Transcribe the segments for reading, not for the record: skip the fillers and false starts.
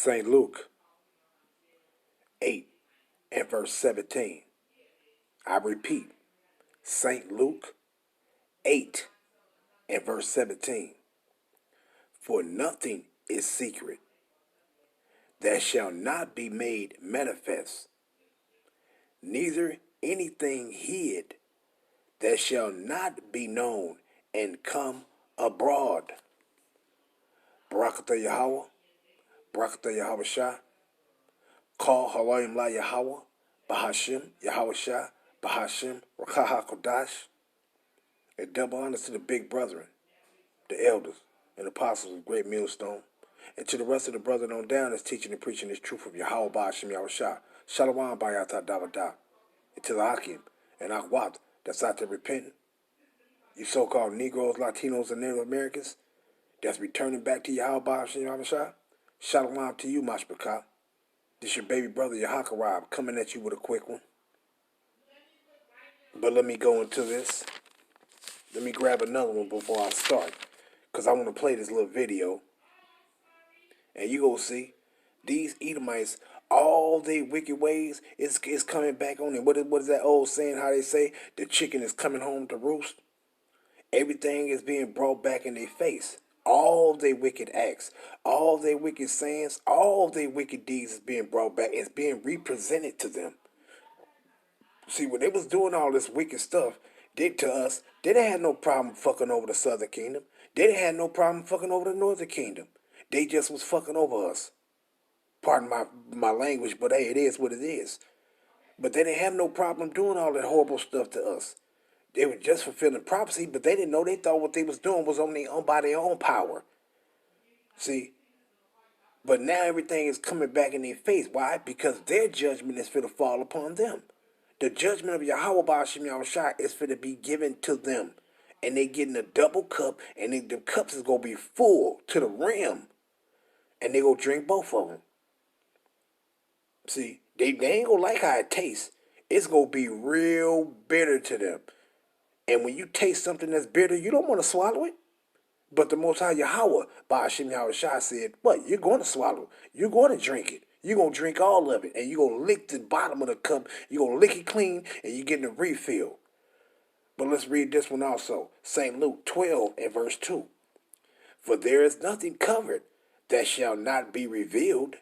St. Luke 8 and verse 17. I repeat, St. Luke 8 and verse 17. For nothing is secret that shall not be made manifest, neither anything hid that shall not be known and come abroad. Barakatah Yahweh, Barakatah Yahweh Shah, Call Halayim La Yahweh, Bahashim, Yahweh Shah, Bahashim, Rakaha Kodash, and double honors to the big brethren, the elders, and apostles of Great Millstone, and to the rest of the brethren on down that's teaching and preaching this truth of Yahweh Bahashim Yahweh Shah, Shalom Bayata Davada, and to the Hakim and Akwat that's out there repenting, you so-called Negroes, Latinos, and Native Americans that's returning back to Yahweh Bahashim Yahweh Shah, Shalom to you, Mashbaka. This your baby brother, Yahakarab, coming at you with a quick one. But let me go into this. Let me grab another one before I start, because I want to play this little video. And you go see, these Edomites, all their wicked ways is coming back on them. What is that old saying, how they say, the chicken is coming home to roost? Everything is being brought back in their face. All their wicked acts, all their wicked sayings, all their wicked deeds is being brought back. It's being represented to them. See, when they was doing all this wicked stuff, to us, they didn't have no problem fucking over the southern kingdom. They didn't have no problem fucking over the northern kingdom. They just was fucking over us. Pardon my language, but hey, it is what it is. But they didn't have no problem doing all that horrible stuff to us. They were just fulfilling prophecy, but they didn't know. They thought what they was doing was by their own power. See? But now everything is coming back in their face. Why? Because their judgment is for to fall upon them. The judgment of Yahweh Ba'ashim Yahushua is for to be given to them. And they getting a double cup, and the cups is going to be full to the rim. And they going to drink both of them. See? They ain't going to like how it tastes. It's going to be real bitter to them. And when you taste something that's bitter, you don't want to swallow it. But the Most High Yahweh, Ba'ashim Yahushua said, what? You're going to swallow it. You're going to drink it. You're going to drink all of it. And you're going to lick the bottom of the cup. You're going to lick it clean, and you're getting a refill. But let's read this one also. St. Luke 12 and verse 2. For there is nothing covered that shall not be revealed,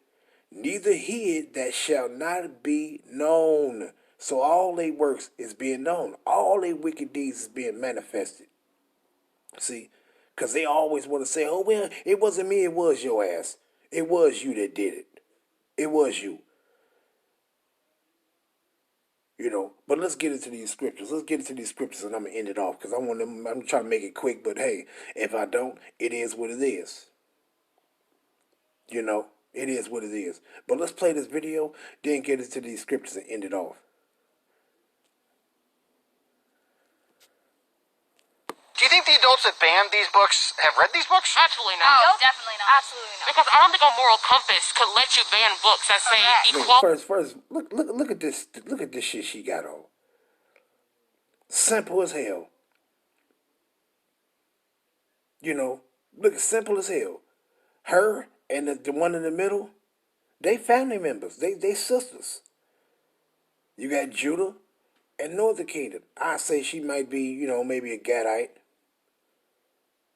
neither hid that shall not be known. So all their works is being known. All their wicked deeds is being manifested. See? Because they always want to say, oh, well, it wasn't me, it was your ass. It was you that did it. It was you. You know, but let's get into these scriptures. Let's get into these scriptures, and I'm going to end it off because I'm trying to make it quick, but hey, if I don't, it is what it is. You know, it is what it is. But let's play this video, then get into these scriptures and end it off. Do you think the adults that banned these books have read these books? Absolutely not. No, definitely not. Absolutely not. Because I don't think a moral compass could let you ban books that say equality. First, look at this. Look at this shit she got on. Simple as hell. You know, look, simple as hell. Her and the one in the middle, they family members. They sisters. You got Judah and Northern Kingdom. I say she might be, you know, maybe a Gadite.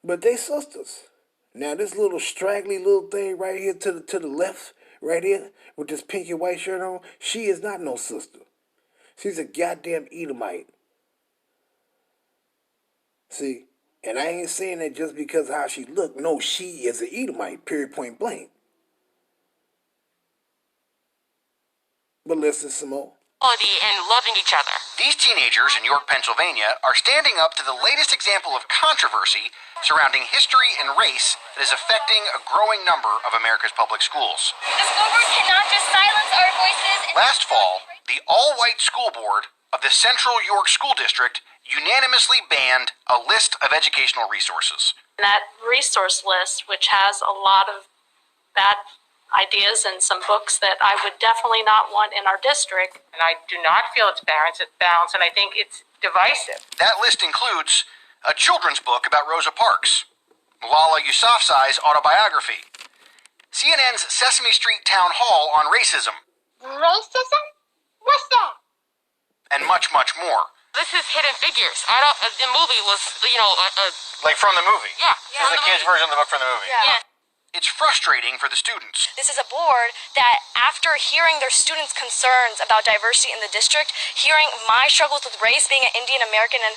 But they sisters. Now this little straggly little thing right here to the left, right here, with this pink and white shirt on, she is not no sister. She's a goddamn Edomite. See? And I ain't saying that just because how she look. No, she is an Edomite, period, point blank. But listen some more. And loving each other. These teenagers in York, Pennsylvania are standing up to the latest example of controversy surrounding history and race that is affecting a growing number of America's public schools. The school board cannot just silence our voices. Last fall, the all-white school board of the Central York School District unanimously banned a list of educational resources. That resource list, which has a lot of bad ideas and some books that I would definitely not want in our district. And I do not feel it's balanced, and I think it's divisive. That list includes a children's book about Rosa Parks, Malala Yousafzai's autobiography, CNN's Sesame Street Town Hall on racism, Racism? What's that? and much, much more. This is Hidden Figures. I don't. The movie was, Like from the movie? yeah. It's the kids' version of the book from the movie. Yeah. It's frustrating for the students. This is a board that, after hearing their students' concerns about diversity in the district, hearing my struggles with race, being an Indian American, and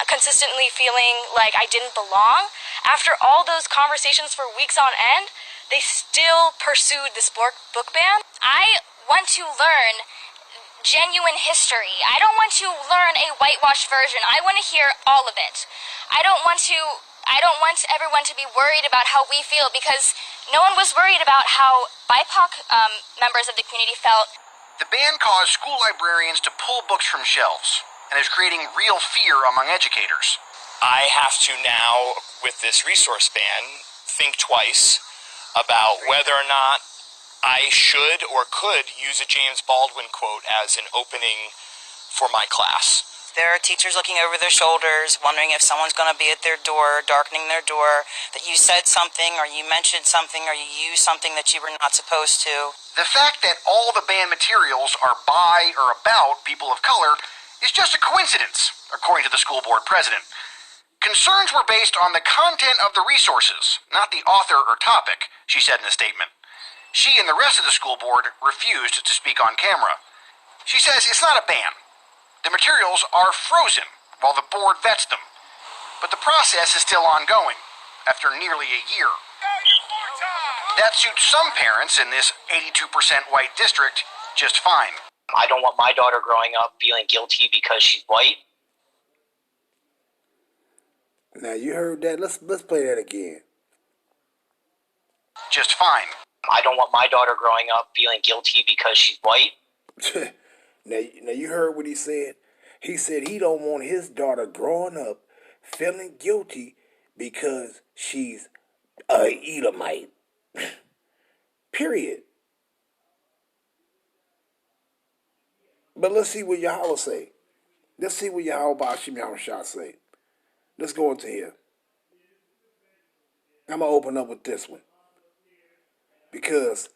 consistently feeling like I didn't belong, after all those conversations for weeks on end, they still pursued this book ban. I want to learn genuine history. I don't want to learn a whitewashed version. I want to hear all of it. I don't want everyone to be worried about how we feel, because no one was worried about how BIPOC members of the community felt. The ban caused school librarians to pull books from shelves and is creating real fear among educators. I have to now, with this resource ban, think twice about whether or not I should or could use a James Baldwin quote as an opening for my class. There are teachers looking over their shoulders, wondering if someone's going to be at their door, darkening their door, that you said something or you mentioned something or you used something that you were not supposed to. The fact that all the banned materials are by or about people of color is just a coincidence, according to the school board president. Concerns were based on the content of the resources, not the author or topic, she said in a statement. She and the rest of the school board refused to speak on camera. She says it's not a ban. The materials are frozen while the board vets them. But the process is still ongoing after nearly a year. That suits some parents in this 82% white district just fine. I don't want my daughter growing up feeling guilty because she's white. Now you heard that. Let's play that again. Just fine. I don't want my daughter growing up feeling guilty because she's white. Now you heard what he said. He said he don't want his daughter growing up feeling guilty because she's a Edomite. Period. But let's see what Yahweh say. Let's see what Yahweh Bashim Yahushua say. Let's go into here. I'm going to open up with this one. Because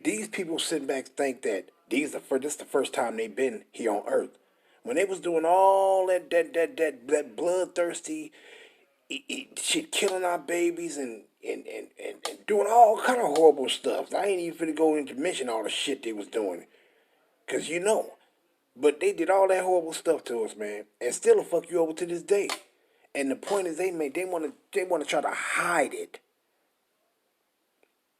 these people sitting back think that this is the first time they've been here on earth. When they was doing all that bloodthirsty shit, killing our babies and doing all kind of horrible stuff. I ain't even finna go into mention all the shit they was doing. Because you know. But they did all that horrible stuff to us, man. And still will fuck you over to this day. And the point is they want to try to hide it.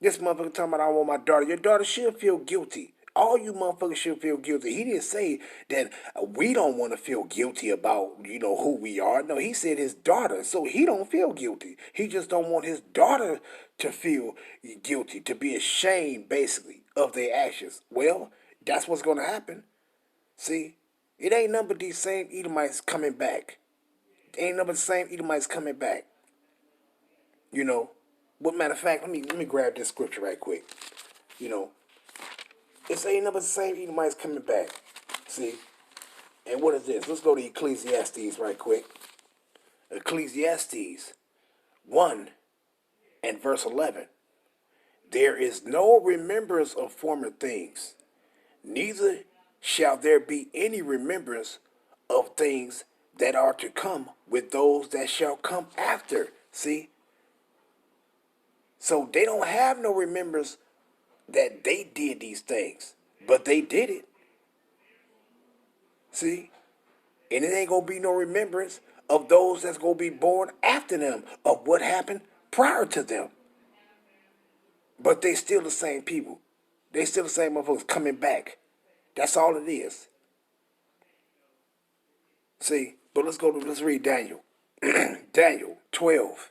This motherfucker talking about, I want my daughter. Your daughter should feel guilty. All you motherfuckers should feel guilty. He didn't say that we don't want to feel guilty about, who we are. No, he said his daughter. So he don't feel guilty. He just don't want his daughter to feel guilty, to be ashamed, basically, of their actions. Well, that's what's going to happen. See, it ain't nothing but these same Edomites coming back. Ain't nothing but the same Edomites coming back. What matter of fact, let me grab this scripture right quick. It's ain't nothing but the same Edomites coming back. See? And what is this? Let's go to Ecclesiastes right quick. Ecclesiastes 1 and verse 11. There is no remembrance of former things, neither shall there be any remembrance of things that are to come with those that shall come after. See? So they don't have no remembrance that they did these things, but they did it. See? And it ain't going to be no remembrance of those that's going to be born after them, of what happened prior to them. But they still the same people. They still the same motherfuckers coming back. That's all it is. See? But let's read Daniel. Daniel 12.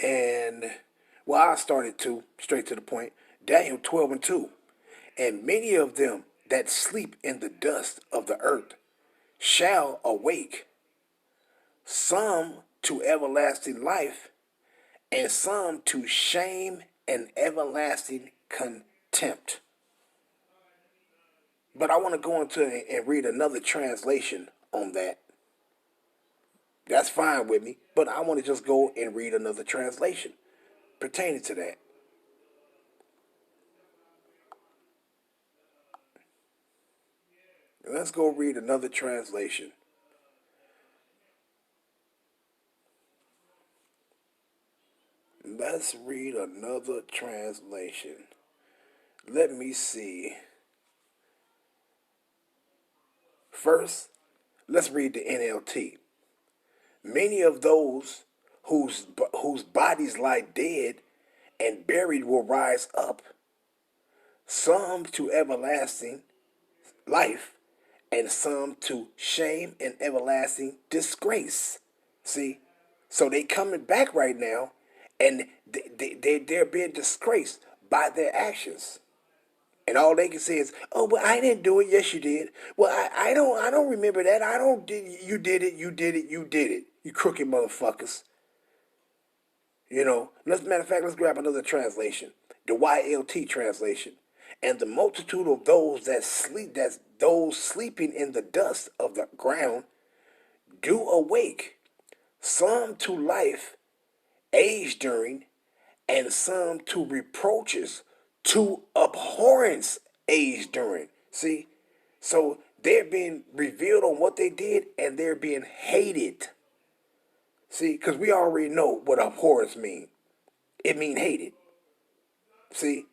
And, I started straight to the point. Daniel 12 and 2. And many of them that sleep in the dust of the earth shall awake, some to everlasting life, and some to shame and everlasting contempt. But I want to go into and read another translation on that. That's fine with me, but I want to just go and read another translation pertaining to that. Let's go read another translation. Let's read another translation. Let me see. First, let's read the NLT. Many of those whose bodies lie dead and buried will rise up, some to everlasting life, and some to shame and everlasting disgrace. See? So they coming back right now, and they're being disgraced by their actions. And all they can say is, "Oh, well, I didn't do it." Yes, you did. Well, I don't remember that. I don't did. You did it. You did it. You did it. You crooked motherfuckers. You know. Matter of fact, let's grab another translation, the YLT translation. And the multitude of those that sleep, that's those sleeping in the dust of the ground, do awake, some to life, age during, and some to reproaches, to abhorrence, age during. See? So they're being revealed on what they did, and they're being hated. See? Because we already know what abhorrence means. It means hated. See?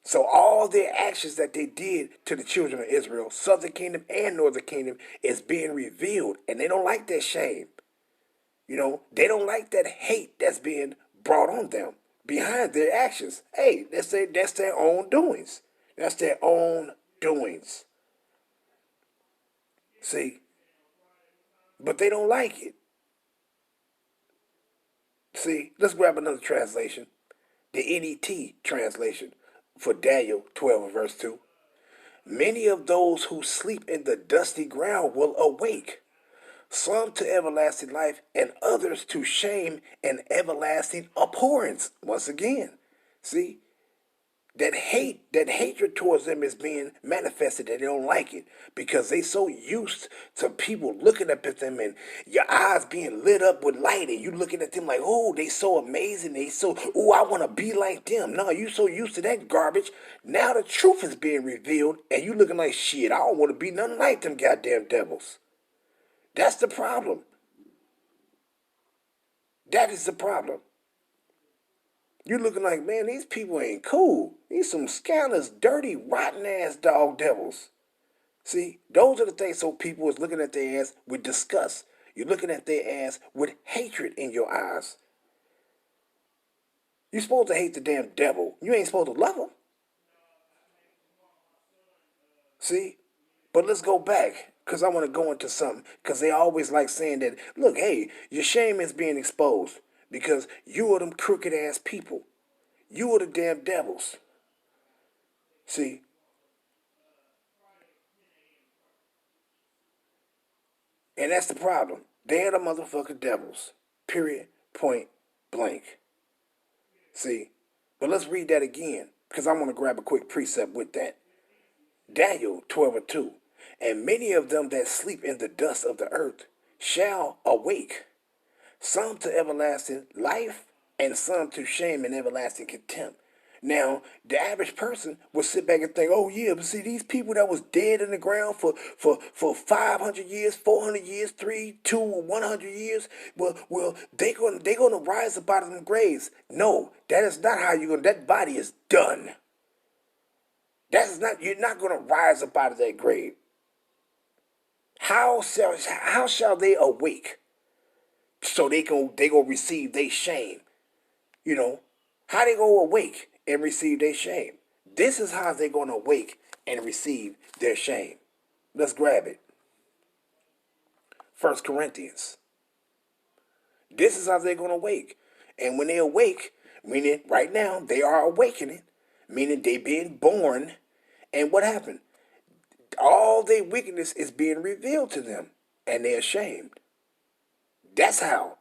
So all their actions that they did to the children of Israel, southern kingdom and northern kingdom, is being revealed. And they don't like that shame. You know, they don't like that hate that's being brought on them behind their actions. Hey, that's their own doings. That's their own doings. See? But they don't like it. See? Let's grab another translation. The NET translation for Daniel 12 and verse 2. Many of those who sleep in the dusty ground will awake, some to everlasting life, and others to shame and everlasting abhorrence. Once again, see, that hatred towards them is being manifested, and they don't like it because they so used to people looking up at them and your eyes being lit up with light, and you looking at them like, oh, they so amazing, oh, I want to be like them. No, you so used to that garbage. Now the truth is being revealed, and you looking like, shit, I don't want to be nothing like them goddamn devils. That's the problem. That is the problem. You're looking like, man, these people ain't cool. These some scandalous, dirty, rotten ass dog devils. See, those are the things so people is looking at their ass with disgust. You're looking at their ass with hatred in your eyes. You're supposed to hate the damn devil. You ain't supposed to love him. See? But let's go back, because I want to go into something, because they always like saying that, look, hey, your shame is being exposed. Because you are them crooked ass people. You are the damn devils. See? And that's the problem. They're the motherfucking devils. Period. Point blank. See? But let's read that again, because I want to grab a quick precept with that. Daniel 12 and 2. And many of them that sleep in the dust of the earth shall awake, some to everlasting life, and some to shame and everlasting contempt. Now, the average person would sit back and think, oh yeah, but see, these people that was dead in the ground for 500 years, 400 years, 3, 2, 100 years, well, they gonna rise up out of them graves. No, that is not how you're gonna, that body is done. You're not gonna rise up out of that grave. How shall they awake? So they gonna receive their shame. You know, how they gonna awake and receive their shame? This is how they gonna awake and receive their shame. Let's grab it. 1 Corinthians. This is how they're gonna awake. And when they awake, meaning right now they are awakening, meaning they being born, and what happened? All their wickedness is being revealed to them, and they're ashamed. That's how.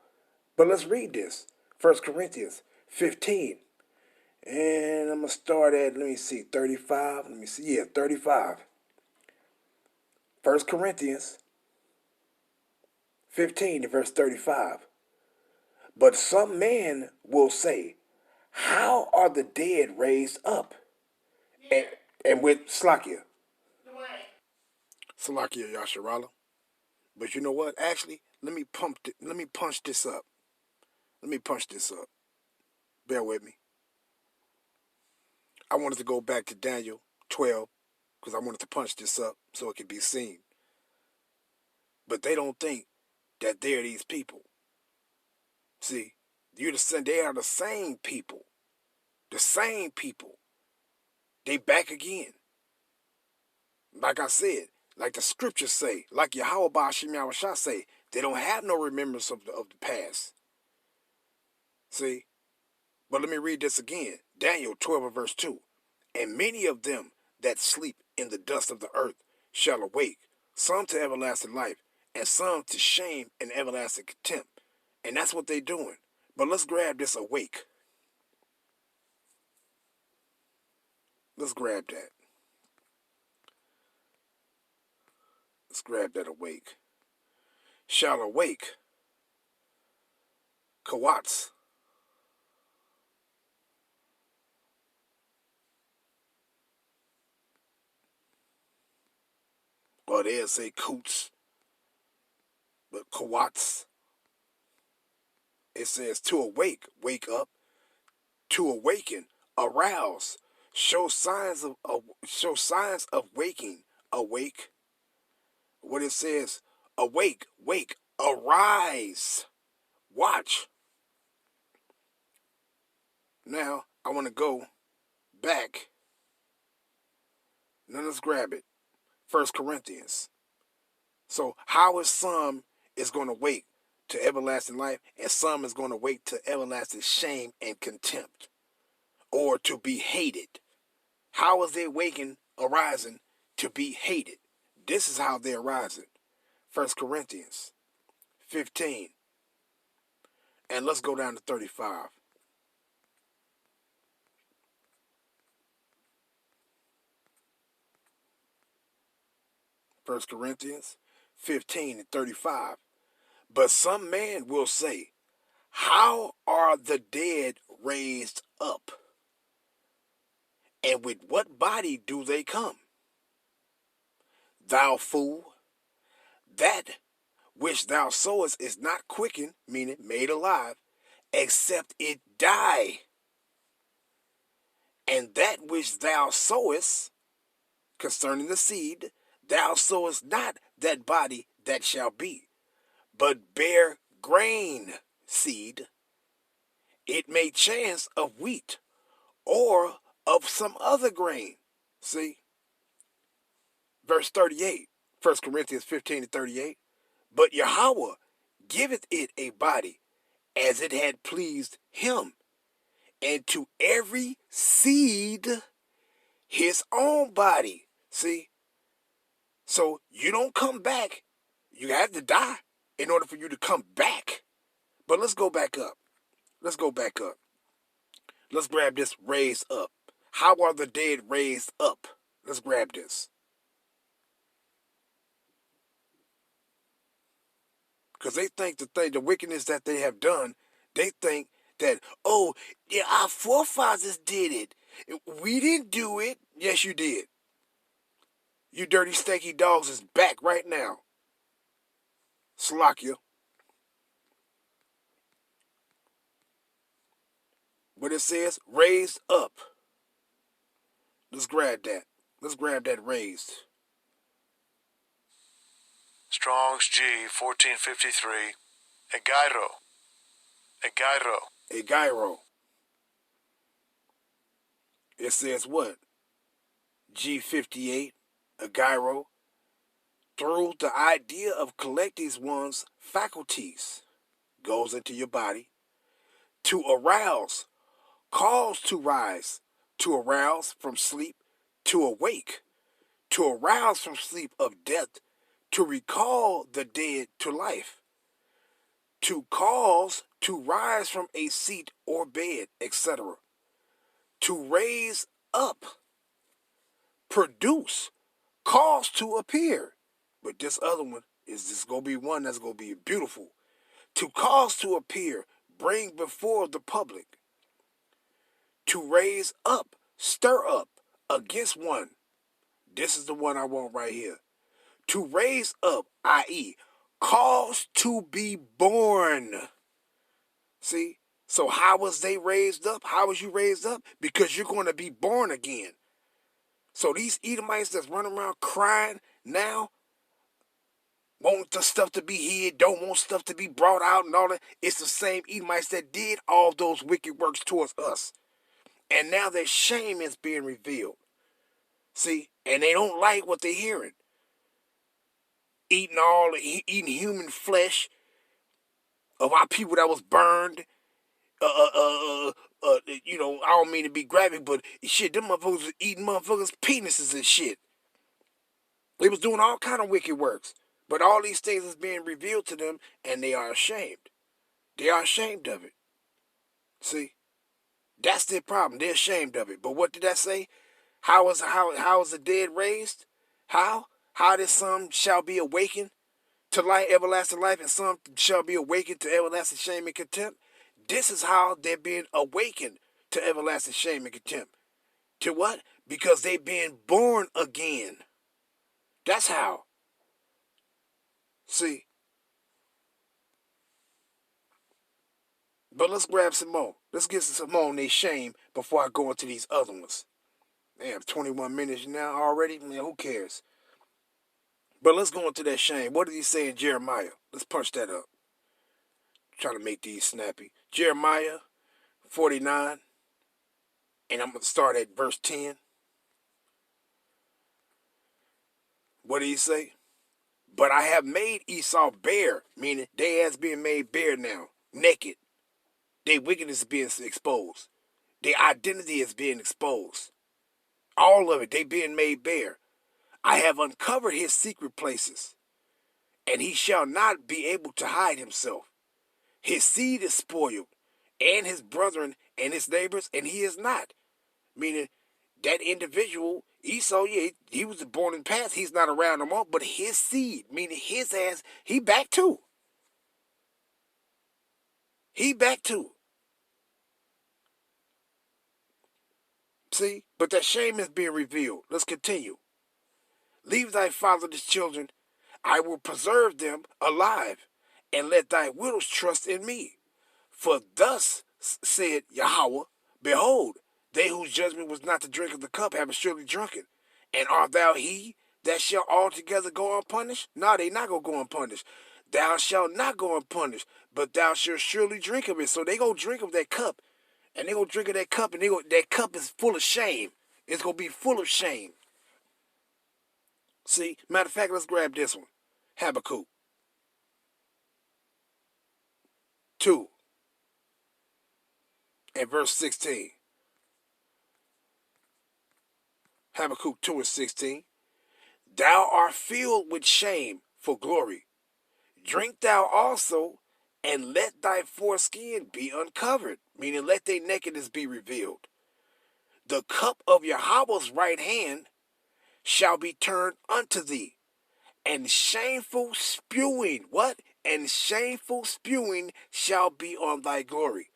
But let's read this. 1 Corinthians 15. And I'm going to start at, 35. 35. 1 Corinthians 15 verse 35. But some man will say, how are the dead raised up? And with Slakia. Salakia Yasharala. But you know what? Actually, let me punch this up. Let me punch this up. Bear with me. I wanted to go back to Daniel 12 because I wanted to punch this up so it could be seen. But they don't think that they're these people. See, they are the same people. The same people. They back again. Like I said, like the scriptures say, like Yahweh Ba'ashim Yahushua say, they don't have no remembrance of the past. See? But let me read this again. Daniel 12 and verse 2. And many of them that sleep in the dust of the earth shall awake, some to everlasting life, and some to shame and everlasting contempt. And that's what they're doing. But let's grab this awake. Let's grab that. Let's grab that awake. Shall awake. Kawats. Or they'll say coots. But Kawats. It says to awake, wake up. To awaken, arouse. Show signs of waking, awake. What it says, awake, wake, arise, watch. Now, I want to go back. Now let's grab it. 1 Corinthians. So how is some is going to wake to everlasting life and some is going to wake to everlasting shame and contempt or to be hated? How is they waking, arising to be hated? This is how they're rising. 1 Corinthians 15. And let's go down to 35. First Corinthians 15 and 35. But some man will say, how are the dead raised up? And with what body do they come? Thou fool, that which thou sowest is not quickened, meaning made alive, except it die. And that which thou sowest, concerning the seed, thou sowest not that body that shall be, but bear grain seed. It may chance of wheat or of some other grain. See? Verse 38, 1 Corinthians 15 and 38. But Yahweh giveth it a body as it had pleased him, and to every seed his own body. See? So you don't come back. You have to die in order for you to come back. But let's go back up. Let's go back up. Let's grab this raised up. How are the dead raised up? Let's grab this. Because they think the wickedness that they have done, they think that, oh, yeah, our forefathers did it. We didn't do it. Yes, you did. You dirty, stanky dogs is back right now. Slakia. But it says raised up. Let's grab that. Let's grab that raised. Strong's G 1453. A gyro. A gyro. A gyro. It says what? G58. A gyro. Through the idea of collecting one's faculties. Goes into your body. To arouse. Cause to rise. To arouse from sleep. To awake. To arouse from sleep of death. To recall the dead to life. To cause to rise from a seat or bed, etc. To raise up. Produce. Cause to appear. But this other one is just going to be one that's going to be beautiful. To cause to appear. Bring before the public. To raise up. Stir up. Against one. This is the one I want right here. To raise up, i.e., cause to be born. See? So how was they raised up? How was you raised up? Because you're going to be born again. So these Edomites that's running around crying now, want the stuff to be hid, don't want stuff to be brought out and all that. It's the same Edomites that did all those wicked works towards us. And now their shame is being revealed. See? And they don't like what they're hearing. Eating human flesh of our people that was burned. You know, I don't mean to be graphic, but shit, them motherfuckers was eating motherfuckers' penises and shit. They was doing all kind of wicked works. But all these things is being revealed to them, and they are ashamed. They are ashamed of it. See? That's their problem. They're ashamed of it. But what did that say? How is the dead raised? How? How that some shall be awakened to life, everlasting life, and some shall be awakened to everlasting shame and contempt? This is how they're being awakened to everlasting shame and contempt. To what? Because they're being born again. That's how. See? But let's grab some more. Let's get some more on their shame before I go into these other ones. Damn, 21 minutes now already? Man, who cares? But let's go into that shame. What did he say in Jeremiah? Let's punch that up. Trying to make these snappy. Jeremiah 49. And I'm going to start at verse 10. What did he say? But I have made Esau bare, meaning they has been made bare now, naked. Their wickedness is being exposed. Their identity is being exposed. All of it, they being made bare. I have uncovered his secret places, and he shall not be able to hide himself. His seed is spoiled, and his brethren and his neighbors, and he is not. Meaning, that individual, Esau, yeah, he was born in the past. He's not around no more, but his seed, meaning his ass, he back too. He back too. See? But that shame is being revealed. Let's continue. Leave thy fatherless children. I will preserve them alive, and let thy widows trust in me. For thus said Yahweh, behold, they whose judgment was not to drink of the cup have surely drunken. And art thou he that shall altogether go unpunished? No, they not going to go unpunished. Thou shalt not go unpunished, but thou shalt surely drink of it. So they go drink of that cup. And they go drink of that cup, and that cup is full of shame. It's going to be full of shame. See, matter of fact, let's grab this one. Habakkuk 2 and verse 16. Habakkuk 2 and 16. Thou art filled with shame for glory. Drink thou also, and let thy foreskin be uncovered. Meaning, let thy nakedness be revealed. The cup of Yahweh's right hand shall be turned unto thee, and shameful spewing, what? And shameful spewing shall be on thy glory.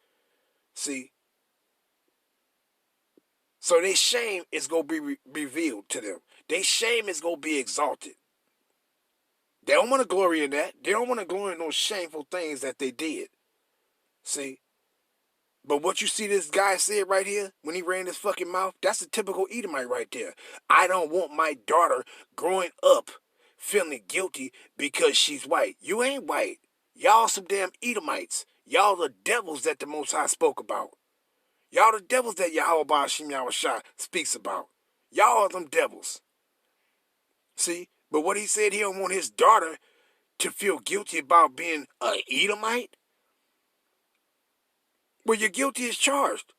See? So their shame is going to be revealed to them. Their shame is going to be exalted. They don't want to glory in that. They don't want to glory in those shameful things that they did. See? But what you see this guy said right here, when he ran his fucking mouth, that's a typical Edomite right there. I don't want my daughter growing up feeling guilty because she's white. You ain't white. Y'all some damn Edomites. Y'all the devils that the Most High spoke about. Y'all the devils that Yahweh Ba'ashim Yahushua speaks about. Y'all are them devils. See? But what he said, he don't want his daughter to feel guilty about being an Edomite. Well, you're guilty as charged.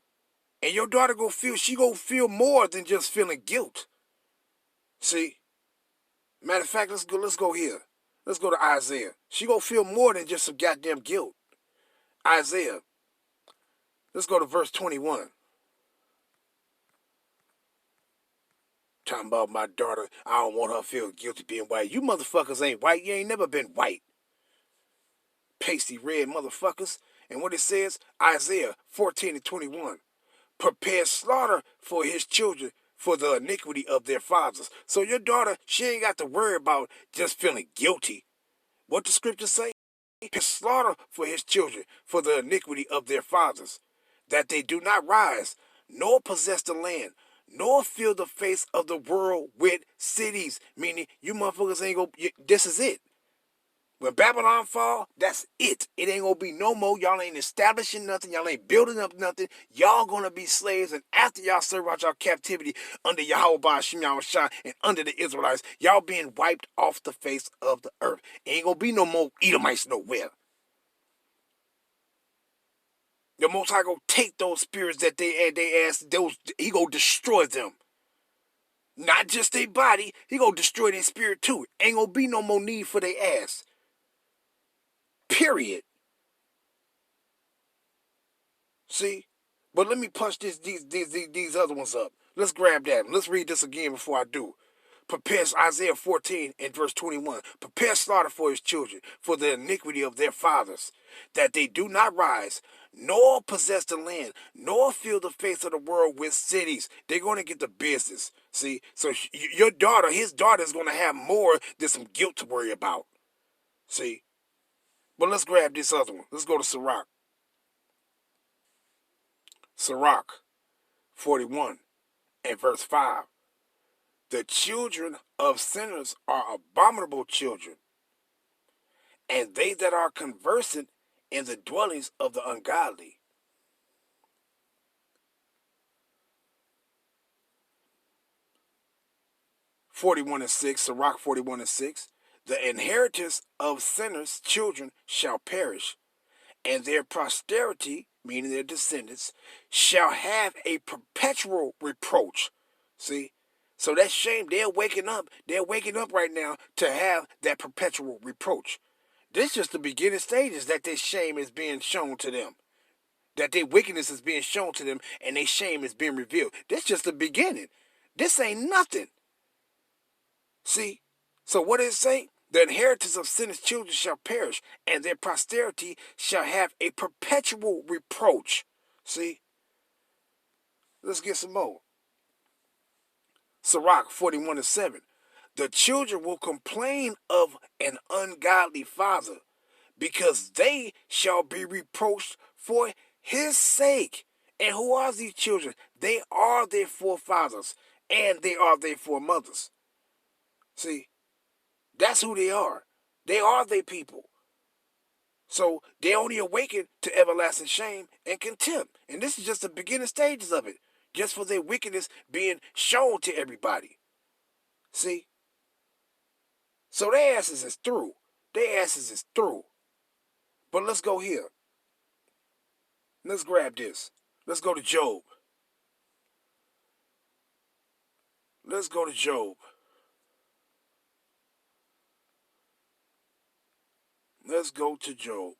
And your daughter she go feel more than just feeling guilt. See? Matter of fact, let's go here. Let's go to Isaiah. She go feel more than just some goddamn guilt. Isaiah. Let's go to verse 21. Talking about my daughter, I don't want her to feel guilty being white. You motherfuckers ain't white. You ain't never been white. Pasty red motherfuckers. And what it says, Isaiah 14 and 21. Prepare slaughter for his children, for the iniquity of their fathers. So your daughter, she ain't got to worry about just feeling guilty. What the scriptures say? Slaughter for his children for the iniquity of their fathers, that they do not rise, nor possess the land, nor fill the face of the world with cities. Meaning, you motherfuckers ain't gonna, this is it. When Babylon fall, that's it. It ain't gonna be no more. Y'all ain't establishing nothing. Y'all ain't building up nothing. Y'all gonna be slaves. And after y'all serve out y'all captivity under Yahweh Ba'ashim Yahushua and under the Israelites, y'all being wiped off the face of the earth. Ain't gonna be no more Edomites nowhere. The Most High gonna take those spirits that they ask, he gonna destroy them. Not just their body, he gonna destroy their spirit too. Ain't gonna be no more need for their ass. Period. See? But let me punch these other ones up. Let's grab that. Let's read this again before I do. Prepare Isaiah 14 and verse 21. Prepare slaughter for his children, for the iniquity of their fathers, that they do not rise, nor possess the land, nor fill the face of the world with cities. They're going to get the business. See? So your daughter, his daughter is going to have more than some guilt to worry about. See? But let's grab this other one. Let's go to Sirach. Sirach 41 and verse 5. The children of sinners are abominable children, and they that are conversant in the dwellings of the ungodly. Sirach 41 and 6. The inheritance of sinners' children shall perish, and their posterity, meaning their descendants, shall have a perpetual reproach. See? So that shame, they're waking up right now to have that perpetual reproach. This is just the beginning stages that their shame is being shown to them. That their wickedness is being shown to them and their shame is being revealed. This is just the beginning. This ain't nothing. See? So what does it say? The inheritance of sinners' children shall perish, and their posterity shall have a perpetual reproach. See? Let's get some more. Sirach 41 and 7. The children will complain of an ungodly father, because they shall be reproached for his sake. And who are these children? They are their forefathers, and they are their foremothers. See? That's who they are. They are their people. So they only awaken to everlasting shame and contempt. And this is just the beginning stages of it. Just for their wickedness being shown to everybody. See? So their asses is through. Their asses is through. But let's go here. Let's grab this. Let's go to Job. Let's go to Job. Let's go to Job.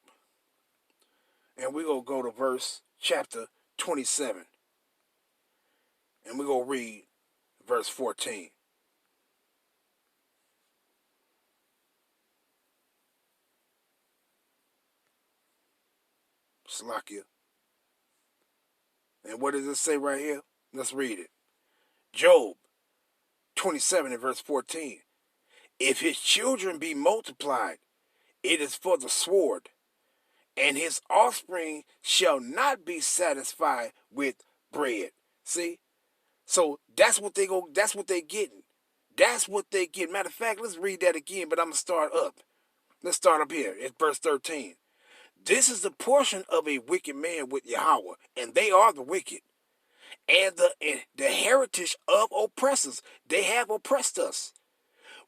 And we're going to go to chapter 27. And we're going to read verse 14. Slakia. And what does it say right here? Let's read it. Job 27 and verse 14. If his children be multiplied, it is for the sword, and his offspring shall not be satisfied with bread. See? So that's what they're getting. That's what they get. Matter of fact, let's read that again, but I'm going to start up. Let's start up here. It's verse 13. This is the portion of a wicked man with Yahweh, and they are the wicked. And the heritage of oppressors, they have oppressed us,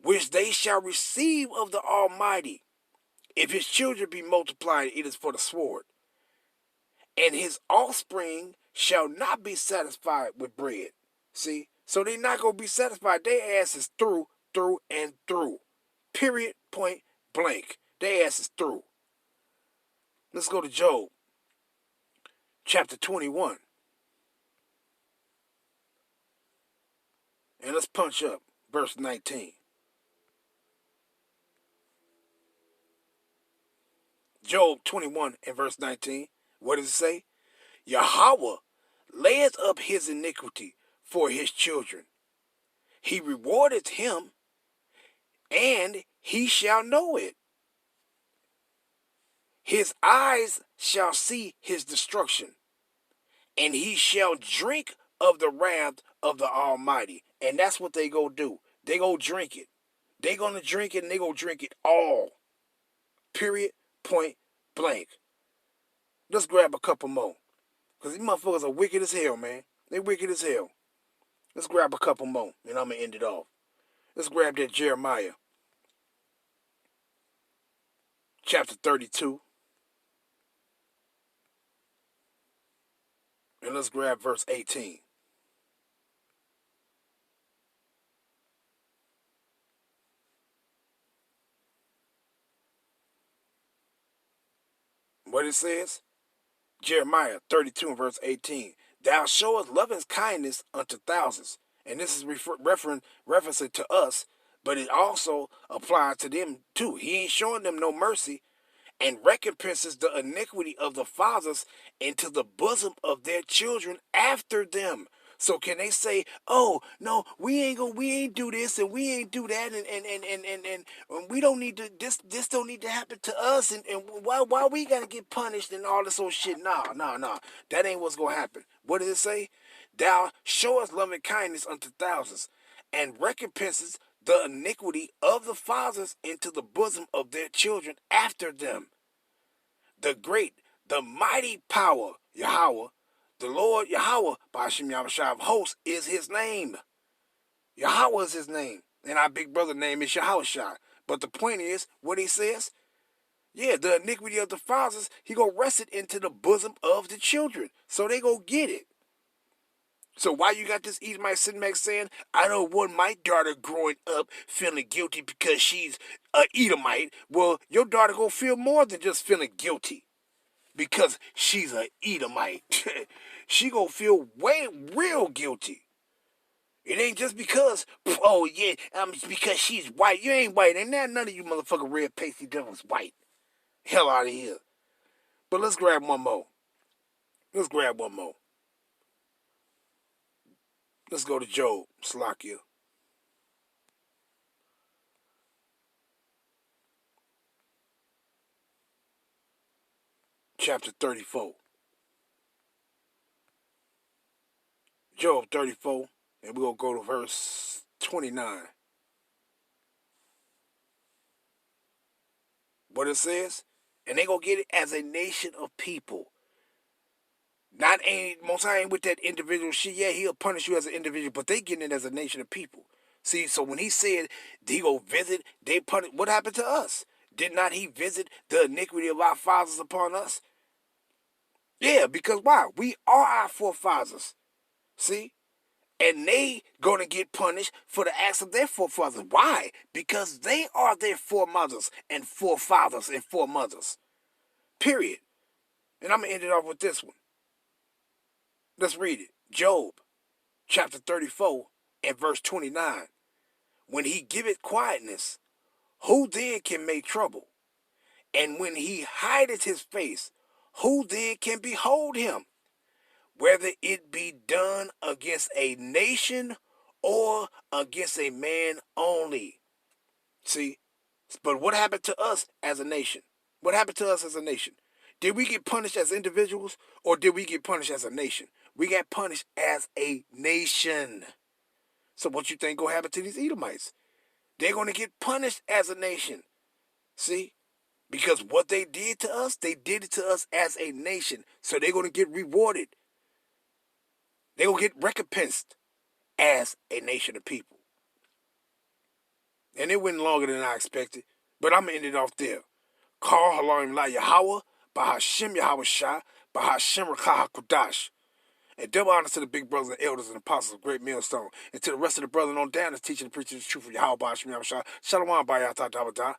which they shall receive of the Almighty. If his children be multiplied, it is for the sword, and his offspring shall not be satisfied with bread. See? So they're not going to be satisfied. Their ass is through and through. Period, point blank. Their ass is through. Let's go to Job, chapter 21. And let's punch up verse 19. Job 21 and verse 19. What does it say? Yahweh layeth up his iniquity for his children. He rewardeth him, and he shall know it. His eyes shall see his destruction, and he shall drink of the wrath of the Almighty. And that's what they go do. They go drink it. They gonna drink it, and they gonna drink it all. Period. Point blank. Let's grab a couple more. Because these motherfuckers are wicked as hell, man. They wicked as hell. Let's grab a couple more, and I'm going to end it off. Let's grab that Jeremiah. Chapter 32. And let's grab verse 18. What it says? Jeremiah 32 and verse 18. Thou showest loving kindness unto thousands. And this is referencing to us, but it also applies to them too. He ain't showing them no mercy, and recompenses the iniquity of the fathers into the bosom of their children after them. So can they say, oh no, we ain't do this and we ain't do that and we don't need to this don't need to happen to us and why we gotta get punished and all this old shit? Nah. That ain't what's gonna happen. What does it say? Thou showest loving kindness unto thousands, and recompenses the iniquity of the fathers into the bosom of their children after them. The great, the mighty power, Yahweh, the Lord Yahweh, Ba'ashim Yahushua of hosts, is his name. Yahweh is his name. And our big brother name is Yahushua. But the point is, what he says, yeah, the iniquity of the fathers, he gonna rest it into the bosom of the children. So they go get it. So why you got this Edomite sitting back saying, I don't want my daughter growing up feeling guilty because she's a Edomite? Well, your daughter gonna feel more than just feeling guilty because she's a Edomite. She gonna feel real guilty. It ain't just because, oh yeah, because she's white. You ain't white. Ain't none of you motherfucking red pasty devils white. Hell out of here. But let's grab one more. Let's go to Job, Slakia. Chapter 34. Job 34, and we're going to go to verse 29. What it says? And they going to get it as a nation of people. Most ain't with that individual shit. Yeah, he'll punish you as an individual, but they getting it as a nation of people. See, so when he said he go visit, they punish. What happened to us? Did not he visit the iniquity of our fathers upon us? Yeah, because why? We are our forefathers. See? And they gonna get punished for the acts of their forefathers. Why? Because they are their foremothers and forefathers and foremothers. Period. And I'm gonna end it off with this one. Let's read it. Job, chapter 34, and verse 29. When he giveth quietness, who then can make trouble? And when he hideth his face, who then can behold him? Whether it be done against a nation or against a man only. See? But what happened to us as a nation? What happened to us as a nation? Did we get punished as individuals or did we get punished as a nation? We got punished as a nation. So what you think gonna happen to these Edomites? They're gonna get punished as a nation. See? Because what they did to us, they did it to us as a nation. So they're gonna get rewarded. They're gonna get recompensed as a nation of people. And it went longer than I expected. But I'm gonna end it off there. Call Halarim La Yahweh, Bahashim Yahushua, Bahashim Rakah HaKodash. And double honor to the big brothers and elders and apostles of Great Millstone. And to the rest of the brethren on down that's teaching and preaching the truth of Yahweh Bahashim Yahushua. Shalom Bayata Dabada.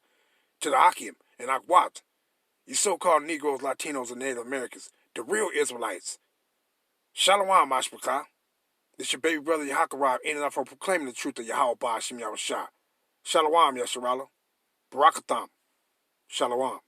To the Akim and Akwat. You so-called Negroes, Latinos, and Native Americans. The real Israelites. Shalom Mashpaka. This your baby brother Yahakarab ended up for proclaiming the truth of Yahweh Bahashim Yahushua. Shalom Yasharala. Barakatham. Shalom.